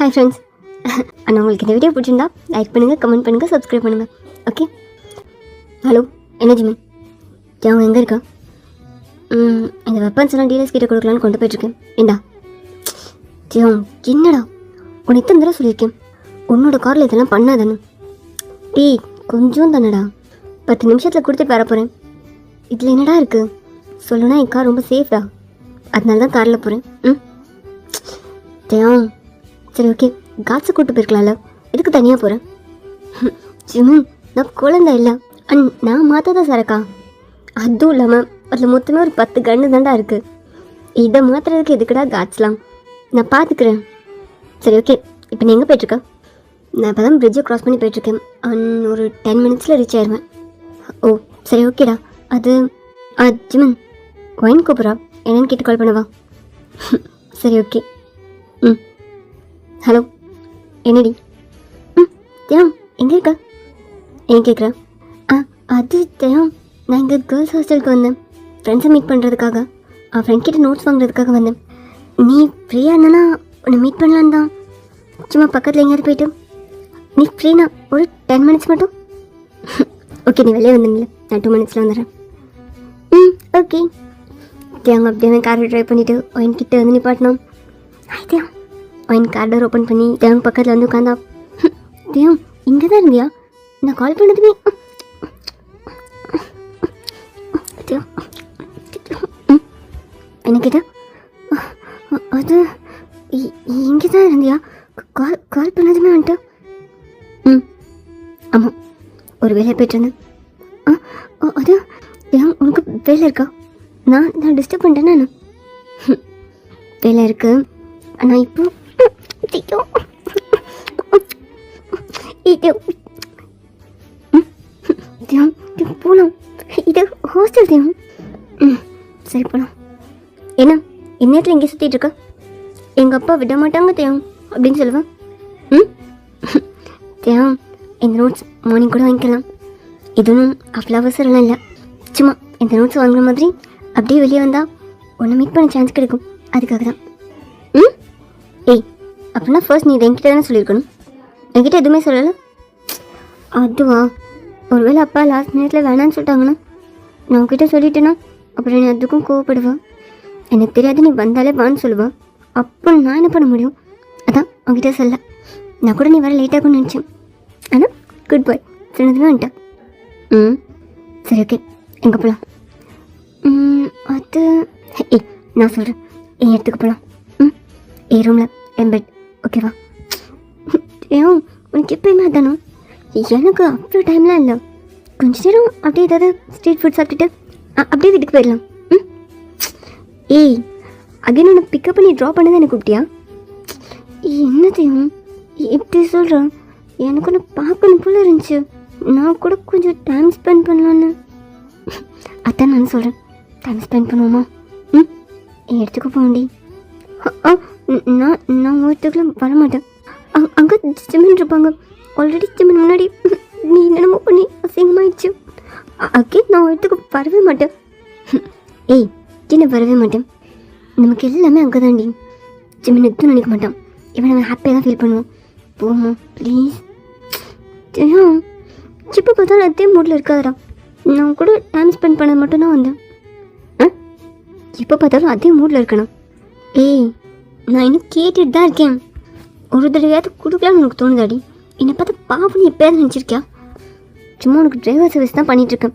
Hi friends. அண்ணா உங்களுக்கு இந்த video பிடிச்சிருந்தா லைக் பண்ணுங்கள், கமெண்ட் பண்ணுங்கள், சப்ஸ்கிரைப் பண்ணுங்கள். ஓகே. ஹலோ, என்ன ஜிமன் அவங்க எங்கே இருக்கா? இந்த வெப்பன்ஸ் எல்லாம் டீலர்ஸ் கிட்டே கொடுக்கலான்னு கொண்டு போயிட்டுருக்கேன். ஏண்டா ஜியோங், என்னடா உன்னை இத்தனை தடவை சொல்லியிருக்கேன் உன்னோட காரில் இதெல்லாம் பண்ணாதானே. டீ கொஞ்சம் தானடா, 10 நிமிஷத்தில் கொடுத்துட்டு வர போகிறேன். இதில் என்னடா இருக்குது? சொல்லணும்னா என் கார் ரொம்ப சேஃப்டா, அதனால தான் காரில் போகிறேன். ஜியோங் சரி ஓகே, காட்ஸை கூப்பிட்டு போயிருக்கலாம்ல, எதுக்கு தனியாக போகிறேன்? ஜிமன் நான் குழந்தை இல்லை, நான் மாற்றாதான் சரக்கா. அதுவும் இல்லாமல் அதில் மொத்தமே ஒரு 10 கன்று தாண்டா இருக்குது. இதை மாற்றுறதுக்கு எதுக்குடா காட்ஸ்லாம், நான் பார்த்துக்கிறேன். சரி ஓகே, இப்போ நீ எங்கே போய்ட்டுருக்க? நான் இப்போ தான் பிரிட்ஜை க்ராஸ் பண்ணி போய்ட்டுருக்கேன். ஒரு 10 மினிட்ஸில் ரீச் ஆயிடுவேன். ஓ சரி ஓகேடா. அது ஜிமன் ஒயின் கூப்பிட்றா, என்னன்னு கேட்டு கால் பண்ணவா? சரி ஓகே. ஹலோ, என்னடி? தேவம் எங்கே இருக்கா? ஏன் கேட்குறேன்? அது தேவம், நான் இங்கே கேர்ள்ஸ் ஹாஸ்டலுக்கு வந்தேன், ஃப்ரெண்ட்ஸை மீட் பண்ணுறதுக்காக. ஃப்ரெண்ட் கிட்ட நோட்ஸ் வாங்குறதுக்காக வந்தேன். நீ ஃப்ரீயாக இருந்தனா உன்னை மீட் பண்ணலான்னு தான். சும்மா பக்கத்தில் எங்கேயாவது போயிட்டு. நீ ஃப்ரீனா ஒரு 10 மினிட்ஸ் மட்டும்? ஓகே, நீ வெளியே வந்துங்களே, நான் 2 மினிட்ஸில் வந்துடுறேன். ஓகே. தேவங்க அப்படியே காரை ட்ரைவ் பண்ணிவிட்டு ஒயின் கிட்டே வந்து நிப்பாட்டணும். தேவம் ஒயின் கார் டோர் ஓப்பன் பண்ணி தேவங்க பக்கத்தில் வந்து உட்காந்தா. தேவம் இங்கே தான் இருந்தியா? நான் கால் பண்ணதுமே என்ன கேட்டா? அது இங்கே தான் இருந்தியா? கால் பண்ணதுமே வந்துட்டு. ஆமாம், ஒரு வேலையை போய்ட்டுருந்தேன். அது உனக்கு வேலை இருக்கா? நான் டிஸ்டர்ப் பண்ணிட்டேன்னா? வேலை இருக்கு, ஆனால் இப்போ போகலாம். இது ஹாஸ்டல் தேவம். சரி போகலாம். என்ன இந்நேரத்தில் இங்கே சுற்றிட்டு இருக்க? எங்கள் அப்பா விட மாட்டாங்க தேவம் அப்படின்னு சொல்லுவேன். தேவம் இந்த நோட்ஸ் மார்னிங் கூட வாங்கிக்கலாம், இதுவும் அவ்வளோ அவசரம்லாம் இல்லை. சும்மா இந்த நோட்ஸ் வாங்குற மாதிரி அப்படியே வெளியே வந்தால் ஒன்று மீட் பண்ண சான்ஸ் கிடைக்கும், அதுக்காக தான். ஏய் அப்படின்னா ஃபர்ஸ்ட் நீ இதை என்கிட்ட தானே சொல்லியிருக்கணும், என்கிட்ட எதுவுமே சொல்லலை. அதுவா, ஒருவேளை அப்பா லாஸ்ட் மினிட்ல வேணான்னு சொல்லிட்டாங்கன்னா நான் உங்ககிட்ட சொல்லிட்டேன்னா அப்புறம் நீ அதுக்கும் கோவப்படுவேன். எனக்கு தெரியாது, நீ வந்தாலே வான்னு சொல்லுவேன். அப்போ நான் என்ன பண்ண முடியும்? அதான் உங்ககிட்ட சொல்ல. நான் கூட நீ வர லேட்டாகும்னு நினச்சேன், ஆனால் குட் பாய் சொன்னதுமே வந்துட்டேன். சரி ஓகே, எங்கே போகலாம்? அது நான் சொல்கிறேன், என் இடத்துக்கு போகலாம். என் ரூமில் என் பெட், ஓகேவா? ஏன் உனக்கு எப்பயுமே அதானோ? எனக்கு அவ்வளோ டைம்லாம் இல்லை, கொஞ்ச நேரம் அப்படியே ஏதாவது ஸ்ட்ரீட் ஃபுட் சாப்பிட்டுட்டு அப்படியே வீட்டுக்கு போயிடலாம். ஏய் அகைன் உன்னை பிக்கப் பண்ணி ட்ராப் பண்ணி தான் எனக்கு கூப்பிட்டியா? என்னத்தையும் இப்படி சொல்கிறேன், எனக்கு ஒன்று பார்க்கணும் போல இருந்துச்சு, நான் கூட கொஞ்சம் டைம் ஸ்பெண்ட் பண்ணலான்னு. அதான் நான் சொல்கிறேன், டைம் ஸ்பெண்ட் பண்ணுவோமா? என் இடத்துக்கு போகண்டி. நான் ஒருத்துக்குலாம் வரமாட்டேன். அங்கே ஜிம்மன் இருப்பாங்க, ஆல்ரெடி ஜிம்மன் முன்னாடி நீ என்னமோ பண்ணி அசிங்கமாயிடுச்சு. அகேன் நான் ஒருத்துக்கு வரவே மாட்டேன். ஏய் என்ன வரவே மாட்டேன், நமக்கு எல்லாமே அங்கே தாண்டி. ஜிம்மன் எதுவும் நினைக்க மாட்டான், இவன் நம்ம ஹாப்பியாக தான் ஃபீல் பண்ணுவோம். போமா ப்ளீஸ். இப்போ பார்த்தாலும் அதே மூடில் இருக்காதடா, நான் கூட டைம் ஸ்பெண்ட் பண்ணது மட்டும்தான் வந்தேன். இப்போ பார்த்தாலும் அதே மூடில் இருக்கணும். ஏய் நான் இன்னும் கேட்டுட்டு தான் இருக்கேன், ஒரு தடவையாவது கொடுக்கலான்னு உனக்கு தோணுதாடி? என்னை பார்த்து பாவம் எப்போயாவது நினச்சிருக்கியா? சும்மா உனக்கு டிரைவர் சர்வீஸ் தான் பண்ணிகிட்ருக்கேன்.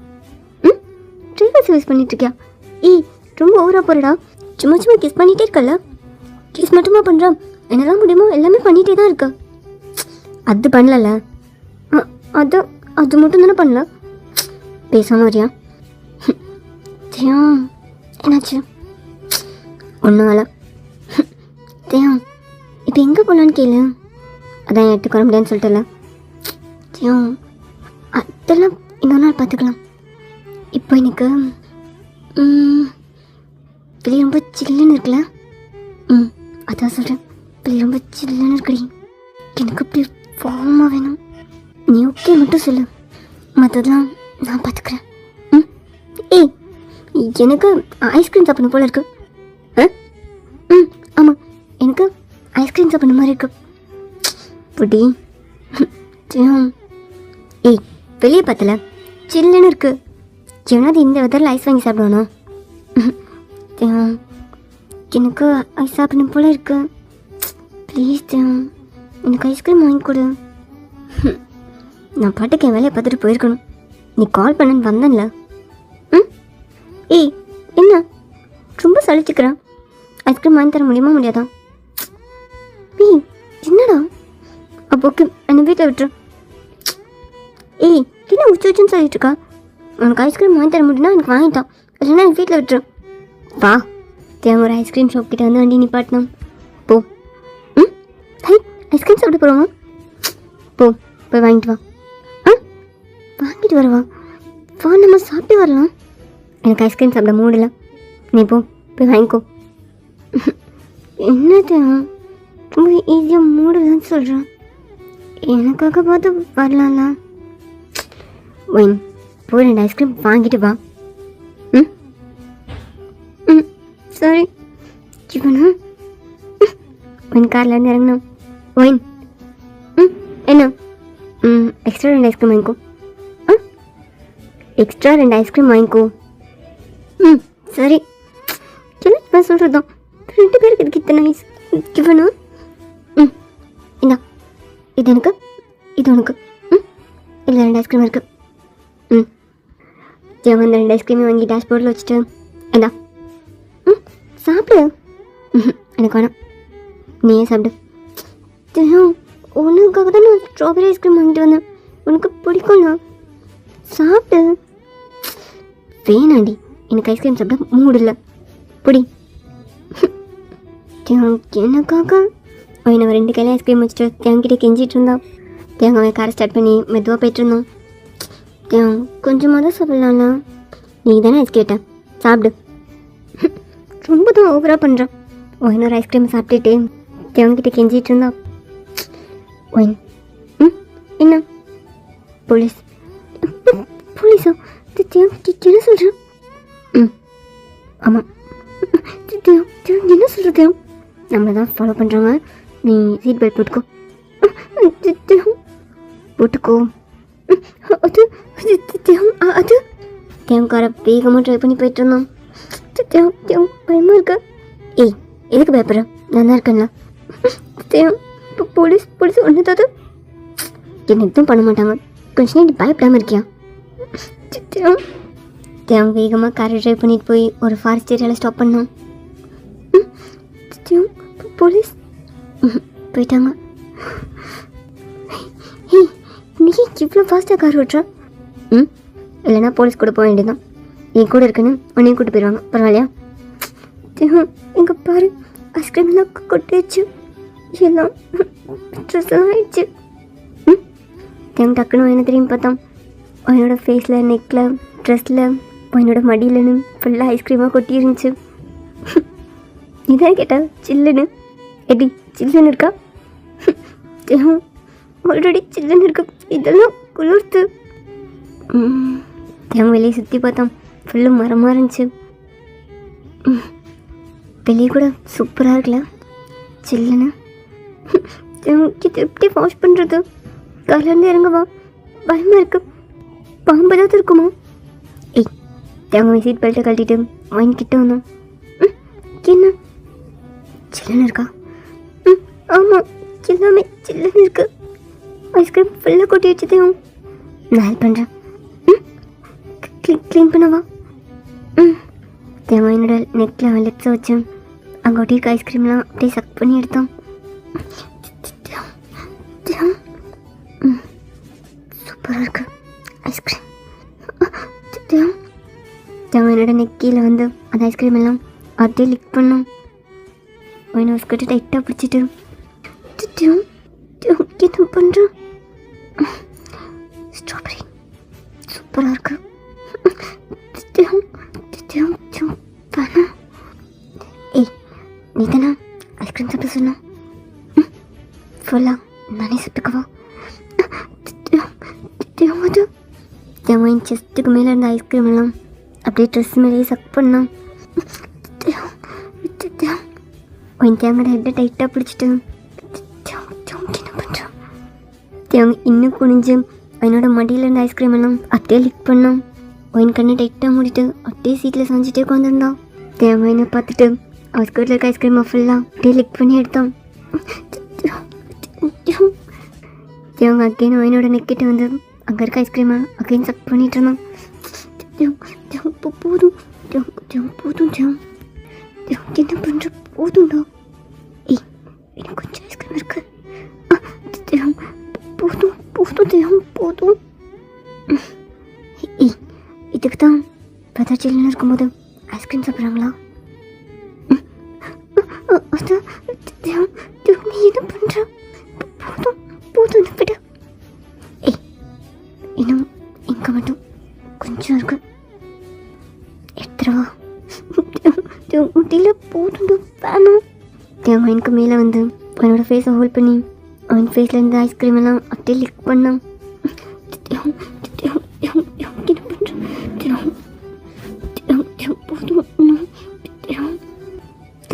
டிரைவர் சர்வீஸ் பண்ணிகிட்ருக்கியா? ஏய் ரொம்ப ஓவராக போகிறடா, சும்மா சும்மா கிஸ் பண்ணிகிட்டே இருக்கல. கிஸ் மட்டுமா பண்ணுறான், என்னெல்லாம் முடியுமோ எல்லாமே பண்ணிகிட்டே தான் இருக்கா. அது பண்ணல, அது மட்டும் தானே பண்ணல. பேசாமல் வரியா? சரியா என்னாச்சு? ஒன்றும் வேலை. தேவம் இப்போ எங்கே போகலான்னு கேளு, அதான் எடுத்துக்க வர முடியாதுன்னு சொல்லிட்டல. தேவம் அதெல்லாம் இன்னொரு நாள் பார்த்துக்கலாம். இப்போ எனக்கு வெளியே ரொம்ப சில்லுன்னு இருக்குல்ல. அதான் சொல்கிறேன், வெளியே ரொம்ப சில்லுன்னு இருக்குடி. எனக்கு அப்படி ஃபார்மாக வேணும், நீ ஓகே மட்டும் சொல்லு, மற்றதெல்லாம் நான் பார்த்துக்கிறேன். ஏய் எனக்கு ஐஸ்கிரீம் சாப்பிடணும் போல இருக்கு. ஆமாம் எனக்கு ஐஸ்கிரீம் சாப்பிட்ற மாதிரி இருக்கு. புடி. ஏய் வெளியே பார்த்தல சில்லுன்னு இருக்கு. எவனாவது இந்த வெதரில் ஐஸ் வாங்கி சாப்பிடுவானோ? எனக்கு ஐஸ் சாப்பிடணும் போல இருக்கு. ப்ளீஸ் எனக்கு ஐஸ்கிரீம் வாங்கி கொடு. நான் பாட்டுக்கு என் வேலையை பார்த்துட்டு போயிருக்கணும். நீ கால் பண்ணன்னு வந்தேன்ல. ஏய் என்ன ரொம்ப சளிச்சுக்கிறேன். ஐஸ்கிரீம் வாங்கி தர முடியுமா முடியாதா? ஏய் என்னடா அப்போ ஓகே என்னை வீட்டில் விட்டுரு. ஏய் என்ன உச்சுன்னு சொல்லிட்டு இருக்கா? உனக்கு ஐஸ்கிரீம் வாங்கி தர முடியும்னா எனக்கு வாங்கிட்டான், இல்லைன்னா எனக்கு வீட்டில் விட்டுரு. வா ஒரு ஐஸ்கிரீம் ஷாப் கிட்ட வந்து வண்டி நிப்பாட்டணும். போ. ஹை ஐஸ்கிரீம் சாப்பிட்டு போகிறோமா? போ போய் வாங்கிட்டு வா. வாங்கிட்டு வரவா? வா நம்ம சாப்பிட்டு வரலாம். எனக்கு ஐஸ்கிரீம் சாப்பிட மூடல. நீ போ போய் வாங்கிக்கோ. என்னது ரொம்ப ஈஸியாக மூடலன்னு சொல்கிறான். எனக்காக பார்த்து வரலாம்ல. ஒயின் போய் 2 ஐஸ்கிரீம் வாங்கிட்டு வா. சாரி இவனா ஒயின் கார்லேருந்து இறங்கணும். ஒயின் என்ன எக்ஸ்ட்ரா 2 ஐஸ்கிரீம் வாங்கிக்கோ. எக்ஸ்ட்ரா 2 ஐஸ்கிரீம் வாங்கிக்கோ. சரி என்ன சொல்கிறதான் 2 பேருக்கு இதுக்கு இத்தனை ஐஸ் இவனா? இந்தா இது எனக்கு, இது உனக்கு. இல்லை 2 ஐஸ்கிரீம் இருக்குது. அந்த 2 ஐஸ்கிரீமே வாங்கி டேஷ்போர்டில் வச்சுட்டு இந்தா சாப்பிடு. எனக்கு வேணாம், நீயே சாப்பிடு. உனக்காக தான் நான் ஸ்ட்ராபெரி ஐஸ்கிரீம் வாங்கிட்டு வந்தேன். உனக்கு பிடிக்கும்ண்ணா, சாப்பிடு. வேணாண்டி, எனக்கு ஐஸ்கிரீம் சாப்பிட மூடு இல்லை. பிடி. எனக்காக அவன் 2 கையில ஐஸ்கிரீம் வச்சுட்டு தேங்கிட்ட கெஞ்சிட்டு இருந்தான். அவன் காரை ஸ்டார்ட் பண்ணி மெதுவாக போயிட்டு இருந்தான். கொஞ்சமாக தான் சாப்பிட்லாம்ல. நீ தானே ஐஸ் கேட்டேன், சாப்பிடு. ரொம்ப தான் ஓவராக பண்ணுறான். ஒயின் ஒரு ஐஸ்கிரீம் சாப்பிட்டுட்டு தேவங்கிட்ட கெஞ்சிட்டு இருந்தான். ஒயின் என்ன போலீஸ்? போலீஸா? என்ன சொல்கிறேன்? ஆமாம் என்ன சொல்கிறது? நம்மளை தான் ஃபாலோ பண்ணுறாங்க. நீ சீட் பெல்ட் போட்டுக்கோ. போட்டுக்கோ. அது அது தேவக்கார வேகமாக ட்ரை பண்ணி போயிட்டு இருந்தான். பயமாக இருக்கா? ஏய் எதுக்கு பயப்படுற? நான் தான் இருக்கேன்ல. போலீஸ் போலீஸ் ஒன்று தான் என்ன எதுவும் பண்ண மாட்டாங்க. கொஞ்சம் நேரம் பயப்படாமல் இருக்கியா? தேவன் வேகமாக காரை ட்ரைவ் பண்ணிட்டு போய் ஒரு ஃபாரஸ்ட் ஏரியாவில் ஸ்டாப் பண்ணோம். போலீஸ் போயிட்டாங்க. ஏய் நீ இவ்வளோ ஃபாஸ்ட்டாக கார் ஓட்டுறான்? இல்லைனா போலீஸ் கூட போக வேண்டியதான். என் கூட இருக்குன்னு உன்னையும் கூட்டு போயிடுவாங்க. பரவாயில்லையா? இங்கே பாரு, ஐஸ்கிரீம் எல்லாம் கொட்டிடுச்சு, எல்லாம் ட்ரெஸ் எல்லாம் ஆயிடுச்சு. டக்குன்னு என்ன தெரியும் பார்த்தான். அவனோட ஃபேஸில், நெக்கில், ட்ரெஸ்ஸில், அவனோட மடியிலன்னு ஃபுல்லாக ஐஸ்கிரீமாக கொட்டி இருந்துச்சு. இதான் கேட்டா சில்லுன்னு எப்படி சில்லுன்னு இருக்கா? ஆல்ரெடி சில்லுன்னு இருக்கு, இதெல்லாம் குளிர்த்து. வெளியே சுற்றி பார்த்தோம், ஃபுல்லும் மரமாக இருந்துச்சு. வெளியே கூட சூப்பராக இருக்குல்ல சில்லுன்னு. இது எப்படி வாஷ் பண்ணுறது? காலேருந்து இறங்கவா, பயமாக இருக்கு. பாம்பு ஏதாவது இருக்குமா? ஏய் தேவங்க சீட் பெல்ட்டை கழட்டிட்டு வாங்கிக்கிட்டு வந்தோம். என்ன சில்லுன்னு இருக்கா? ஆமாம் எல்லாமே சில்லுன்னு இருக்கு. ஐஸ்கிரீம் ஃபுல்லாக கொட்டி வச்சுதையும். நான் ஹெல்ப் பண்ணுறேன். க்ளீன் பண்ணவா? தேவன் என்னோட நெக்கில் அவன் லிப்ஸை வச்சேன். அங்கே ஒட்டியிருக்க ஐஸ்கிரீம்லாம் அப்படியே சக் பண்ணி எடுத்தோம். சூப்பராக இருக்கு ஐஸ்கிரீம். தேவன் என்னோட நெக்கியில் வந்து அந்த ஐஸ்கிரீம் எல்லாம் அப்படியே லிக் பண்ணோம். அவனை ஸ்கர்ட்டு டைட்டாக பிடிச்சிட்டு என்ன பண்ணுறான்? ஸ்ட்ராபெரி சூப்பராக இருக்கு. ஏய் நீ தானே ஐஸ்கிரீம் சாப்பிட சொன்னான்? ஃபுல்லாக நானே சாப்பிட்டுக்கவா? தேவன் செஸ்ட்டுக்கு மேலே இருந்த ஐஸ்கிரீம் எல்லாம் அப்படியே ட்ரெஸ் மேலேயே சக் பண்ணான். தேவனோட ஹெட்டை டைட்டாக பிடிச்சிட்டு என்ன பண்ணுறான்? அவங்க இன்னும் குனிஞ்சு அவனோட மடியில் இருந்த ஐஸ்கிரீம் எல்லாம் அப்படியே லிக் பண்ணான். அவன் கண்ணை டைட்டாக மூடிட்டு அப்படியே சீட்டில் சாஞ்சிட்டே உட்காந்துருந்தான். தேவன் என்ன பார்த்துட்டு அவன் ஸ்கர்ட்டில் இருக்க ஐஸ்கிரீமை ஃபுல்லாக அப்படியே லிக் பண்ணி எடுத்தான். தேவங்க அக்கேன் அவனோட நெக்கிட்ட வந்து அங்கே இருக்க ஐஸ்கிரீமை அக்கேன் சக் பண்ணிட்டு இருந்தான். போதும் போதும் என்ன பண்ணுற போதும்டா. ஏய் எனக்கு கொஞ்சம் ஐஸ்கிரீம் இருக்கு. போதும் போதும் போதும். ஏய் இதுக்கு தான் பதா சில்லுன்னு இருக்கும்போது ஐஸ்கிரீம் சாப்பிட்றாங்களா? அதான் நீ என்ன பண்ணுற? போதும் போதும் விடு. ஏய் இன்னும் இங்கே மட்டும் கொஞ்சம் இருக்கு, எடுத்துருவா. முட்டியில் போதும் வேணும். தேவன் எனக்கு மேலே வந்து அவனோட ஃபேஸை ஹோல்ட் பண்ணி அவன் ஃபேஸில் இருந்த ஐஸ்கிரீம் எல்லாம் அப்படியே லிக் பண்ணான்.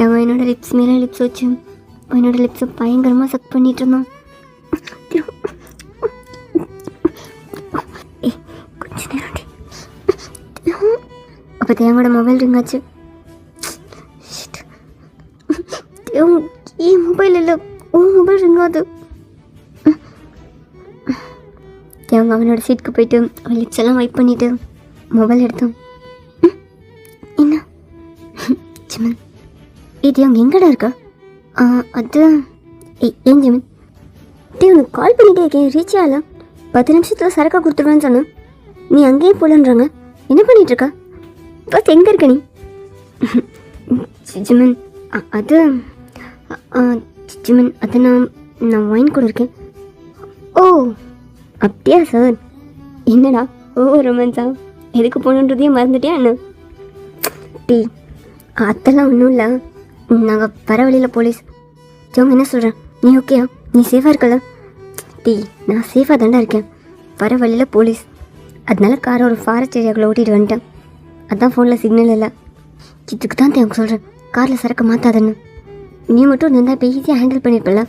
அவன் என்னோட லிப்ஸ் மேலே லிப்ஸ் வச்சு அவனோட லிப்ஸை பயங்கரமாக சக் பண்ணிட்டு இருந்தான். ஏ கொஞ்ச நேரம் அப்போ தேவனோட மொபைல் ரிங் ஆச்சு. ஏன் மொபைல் இல்லை, உன் மொபைல் ரிங் ஆகுது. தேவங்க அவனோட சீட்டுக்கு போயிட்டு அவன் லிப்ஸ் எல்லாம் வைப் பண்ணிட்டு மொபைல் எடுத்தான். என்ன ஜிமன் இது அவங்க எங்கடா இருக்கா? அது ஏன் ஜிமன் உனக்கு கால் பண்ணிட்டே இருக்கேன், ரீச் ஆகலாம். 10 நிமிஷத்தில் சரக்கா கொடுத்துருவேன்னு சொன்னேன், நீ அங்கேயே போகலன்றாங்க. என்ன பண்ணிட்டு இருக்கா? ஃபஸ்ட் எங்கே இருக்க நீ? ஜிமன் அது ஜிமன் அது நான் வைன் கூட இருக்கேன். ஓ அப்படியா சார்? என்னடா ஓ ரொமான்ஸா? எதுக்கு போகணுன்றதையும் மறந்துட்டியா என்ன? டீ அதெல்லாம் ஒன்றும் இல்லை, நாங்கள் வர வழியில் போலீஸ். ஜோங்க என்ன சொல்கிறேன், நீ ஓகேயா? நீ சேஃபாக இருக்கல? டீ நான் சேஃபாக தாண்டா இருக்கேன், வர வழியில் போலீஸ். அதனால காரை ஒரு ஃபாரஸ்ட் ஏரியாவுக்குள்ளே ஓட்டிகிட்டு வந்துட்டேன். அதான் ஃபோனில் சிக்னல் இல்லை. இதுக்கு தான் தேவை சொல்கிறேன், காரில் சரக்கு மாற்றாதன்னு. நீ மட்டும் இருந்தால் இப்போ ஈஸியாக ஹேண்டில் பண்ணியிருப்பல,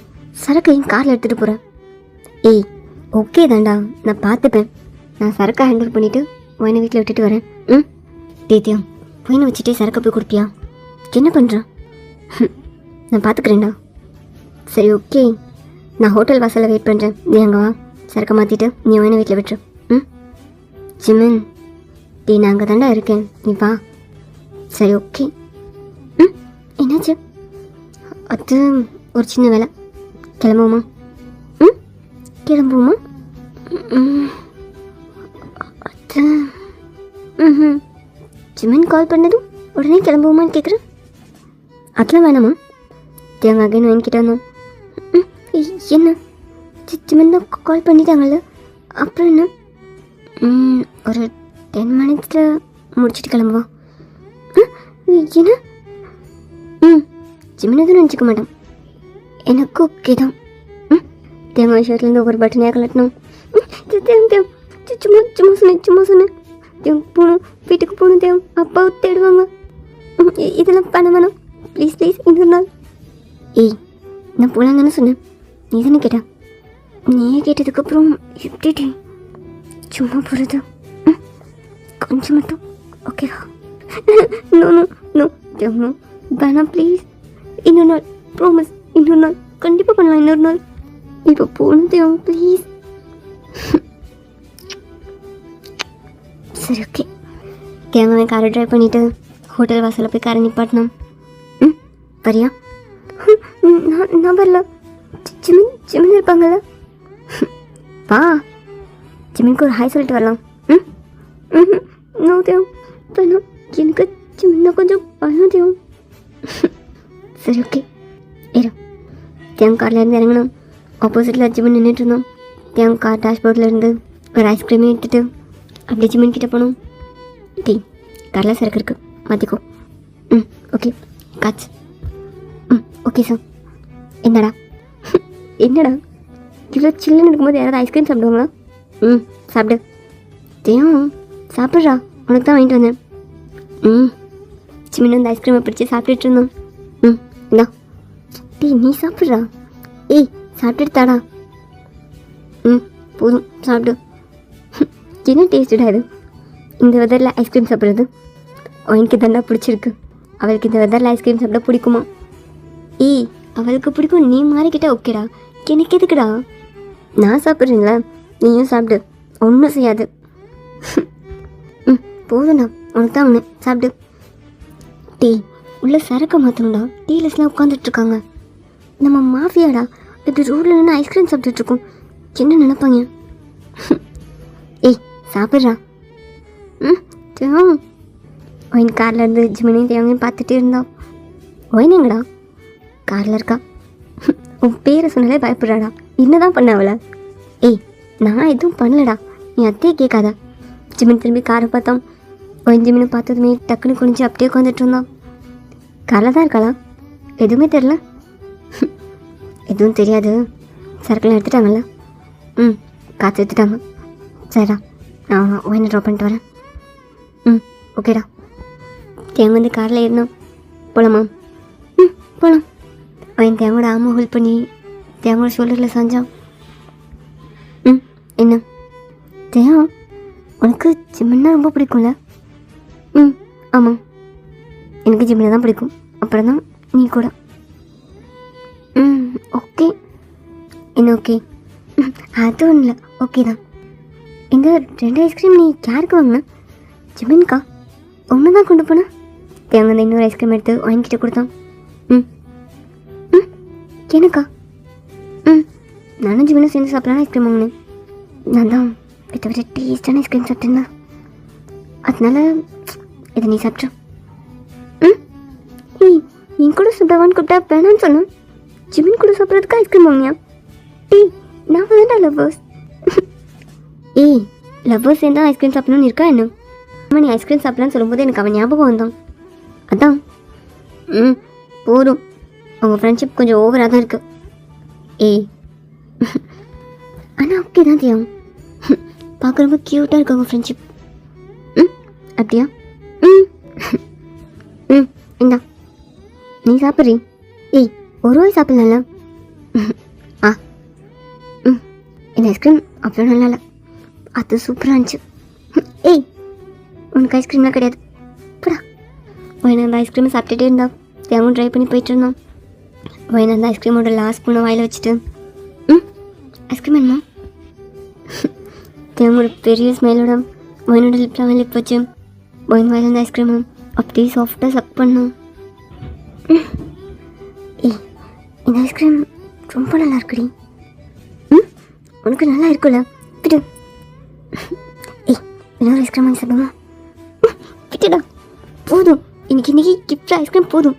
சரக்கையும் காரில் எடுத்துகிட்டு போகிறேன். ஏய் ஓகே தாண்டா, நான் பார்த்துப்பேன். நான் சரக்கை ஹேண்டில் பண்ணிவிட்டு ஒயினை வீட்டில் விட்டுட்டு வரேன். டேத்தியம் ஒயினை வச்சுட்டே சரக்கை போய் கொடுப்பியா? என்ன பண்ணுறான்? நான் பார்த்துக்கிறேன்டா. சரி ஓகே, நான் ஹோட்டல் வாசலில் வெயிட் பண்ணுறேன், நீ அங்கே வா. சரக்கை மாற்றிட்டு நீ ஒயினை வீட்டில் விட்டுரு. ஜிமன் டீ நான் அங்கே தாண்டா இருக்கேன், நீ வா. சரி ஓகே. என்னாச்சு? அது ஒரு சின்ன வேலை, கிளம்புவோமா? கிளம்புவோமா? அது ஜிமன் கால் பண்ணதும் உடனே கிளம்புவோமான்னு கேட்குறேன். அதெல்லாம் வேணாமா? தேங்க அகைன் வாங்கிக்கிட்டு வந்தோம். என்ன ஜிமன் தான் கால் பண்ணிட்டாங்கல்ல, அப்புறம் என்ன? ஒரு 10 மினிட்ஸில் முடிச்சுட்டு கிளம்புவோம். என்ன? ஜிமன் எதுவும் நினச்சிக்க மாட்டான், எனக்கு ஓகே தான். தேங்காய் ஷர்ட்லேருந்து ஒரு பட்டனையாக கலட்டணும். சும்மா சொன்னேன். போகணும், வீட்டுக்கு போகணும். தேவ் அப்பாவை தேடுவாங்க. இதெல்லாம் பண்ண வேணாம் ப்ளீஸ் ப்ளீஸ், இன்னொரு நாள். ஏய் நான் போகலாம் தானே சொன்னேன், நீ தானே கேட்டா? நீயே கேட்டதுக்கப்புறம் எப்படி சும்மா போகிறது? கொஞ்சம் மட்டும் ஓகேவா? No no no Dev no, வேணாம் ப்ளீஸ். இன்னொரு நாள் ப்ராமிஸ், இன்னொரு நாள் கண்டிப்பாக பண்ணலாம். இன்னொரு நாள் இப்போ போகணும் தேவ் ப்ளீஸ். சரி ஓகே. தேவன் காரை ட்ரைவ் பண்ணிவிட்டு ஹோட்டல் வாசலில் போய் காரை நிப்பாட்டினோம். வரியா? நான் வரல, ஜிமின் இருப்பாங்கல்ல. வா, ஜிமினுக்கு ஒரு ஹாய் சொல்லிட்டு வரலாம். நோ தேவ் வேணாம், எனக்கு ஜிமின்னா கொஞ்சம் பயம் தேவ். சரி ஓகே ஏறோ. தேவன் கார்லேருந்து இறங்கணும். ஆப்போசிட்டில் ஜிமன் நின்றுட்டு இருந்தோம். தேவன் கார் டேஷ்போர்டில் இருந்து ஒரு ஐஸ்கிரீமே எடுத்துகிட்டு அப்படியே ஜிமன் கிட்டே போனோம். டீ காரில் சரக்கு இருக்கு, மாற்றிக்கோ. Okay catch. Okay sir. என்னடா இவ்வளோ சில்லுன்னு இருக்கும்போது யாராவது ஐஸ்கிரீம் சாப்பிடுவாங்களா? சாப்பிடு. தேவன் சாப்பிட்றா, உனக்கு தான் வாங்கிட்டு வந்தேன். ஜிமன் வந்து ஐஸ்கிரீமை பிடிச்சி சாப்பிட்டுட்டு இருந்தோம். இந்தா டீ நீ சாப்பிட்றா. ஏய் சாப்பிட்டுட்டு தாடா. போதும் சாப்பிடு. என்ன டேஸ்டடா இது? இந்த வெதரில் ஐஸ்கிரீம் சாப்பிட்றது அவனுக்கு தாண்டா பிடிச்சிருக்கு. அவளுக்கு இந்த வெதரில் ஐஸ்கிரீம் சாப்பிட பிடிக்குமா? ஏய், அவளுக்கு பிடிக்கும், நீ மாறிக்கிட்ட ஓகேடா. எனக்கு எதுக்குடா? நான் சாப்பிட்றீங்களா, நீயும் சாப்பிடு, ஒன்றும் செய்யாது. போதும்டா, உனக்கு தான் ஒன்று சாப்பிடு. டீ உள்ள சரக்கு மாற்றணும்டா. டீலஸ்லாம் உட்காந்துட்ருக்காங்க. நம்ம மாஃபியாடா, இப்படி ரோட்டில் நின்று ஐஸ்கிரீம் சாப்பிட்டுட்ருக்கோம். என்ன நினைப்பாங்க? ஏய் சாப்பிட்றா. ஒயின் காரில் இருந்து ஜிமினையும் தேவையும் பார்த்துட்டே இருந்தான். ஒயின் எங்கடா? காரில் இருக்கா. உன் பேரை சொன்னாலே பயப்படுறாடா. என்னதான் பண்ண அவளை? ஏய் நான் எதுவும் பண்ணலடா, நீ அத்தையே கேட்காத. ஜிமின் திரும்பி காரை பார்த்தான். ஒயின் ஜிமினை பார்த்ததுமே டக்குன்னு குனிஞ்சு அப்படியே உட்காந்துட்டு இருந்தான். காரில் தான் இருக்காளா? எதுவுமே தெரில. எதுவும் தெரியாது, சரக்குலாம் எடுத்துட்டாங்கல்ல. காற்று எடுத்துட்டாங்க. சரிடா, நான் ஒயினை ட்ராப் பண்ணிட்டு வரேன். ஓகேடா. தேங்க வந்து காரில் ஏறினோம். போகலாமா? போகலாம். அவன் தேங்கோட ஆமை ஹோல்ட் பண்ணி தேங்கோட ஷோல்டரில் சாஞ்சான். என்ன தேயா, உனக்கு ஜிம்மின்னா ரொம்ப பிடிக்கும்ல? ஆமாம், எனக்கு ஜிம்மினை தான் பிடிக்கும். அப்புறம் தான் நீ கூட. ஓகே. என்ன ஓகே? அது ஒன்றும் இல்லை, ஓகே தான். இந்த 2 ஐஸ்கிரீம் நீ யாருக்கு வாங்கின? ஜிமின்கா. ஒன்று தான் கொண்டு போனேன். தேங்க அந்த இன்னொரு ஐஸ்கிரீம் எடுத்து வாங்கிக்கிட்ட கொடுத்தான். எனக்கா? நானும் ஜிமினும் சேர்ந்து சாப்பிட்லான்னு ஐஸ்கிரீம் வாங்கினேன். நான் தான் விட்ட டேஸ்டான ஐஸ்கிரீம் சாப்பிட்டேன்னா, அதனால இதை நீ சாப்பிட்ற. நீ கூட சாப்பிடவான்னு கூப்பிட்டா வேணான்னு சொன்னேன். ஜிமின் கூட சாப்பிட்றதுக்கு ஐஸ்கிரீம் வாங்கியா? நான் தான்டா லவ்வர்ஸ். ஏய், லவ்வர்ஸ் சேர்ந்தா ஐஸ்கிரீம் சாப்பிடணும்னு இருக்கா என்ன? நீ ஐஸ்கிரீம் சாப்பிட்லான்னு சொல்லும்போது எனக்கு அவன் ஞாபகம் வந்தான். அதான். போதும், உங்கள் ஃப்ரெண்ட்ஷிப் கொஞ்சம் ஓவராக தான் இருக்குது. ஏய் ஆனால் ஓகே தான் தியா, பார்க்க ரொம்ப க்யூட்டாக இருக்கு உங்கள் ஃப்ரெண்ட்ஷிப். அப்படியா? இந்தா நீ சாப்பிட்றீ. ஏய் ஒரு வாய் சாப்பிட்லாம்ல? இந்த ஐஸ்கிரீம் அவ்வளோ நல்லா இல்லை, அது சூப்பராக இருந்துச்சு. ஏய் உனக்கு ஐஸ்கிரீம்லாம் கிடையாது, போடா. ஒயின் அந்த ஐஸ்கிரீமை சாப்பிட்டுட்டே இருந்தா. தேவும் ட்ரை பண்ணி போயிட்டு இருந்தான். ஒயின் அந்த ஐஸ்கிரீமோட லாஸ்ட் ஸ்பூனை வாயில் வச்சுட்டு ஐஸ்கிரீம் வேணுமா? தேவோட பெரிய ஸ்மெயிலோட ஒயினோட லிப்லாம் லிப் வச்சு ஒயின் வாயில் அந்த ஐஸ்கிரீமை அப்படியே சாஃப்டாக சக் பண்ணோம். ஏய் இந்த ஐஸ்கிரீம் ரொம்ப நல்லா இருக்குடி. உனக்கு நல்லா இருக்குல்ல? விட்டு. ஏய் இன்னொரு ஐஸ்கிரீம் வாங்கி சாப்பிடுமா? விட்டுடா, போதும். இன்னைக்கு கிஃப்ட் ஐஸ்கிரீம் போதும்.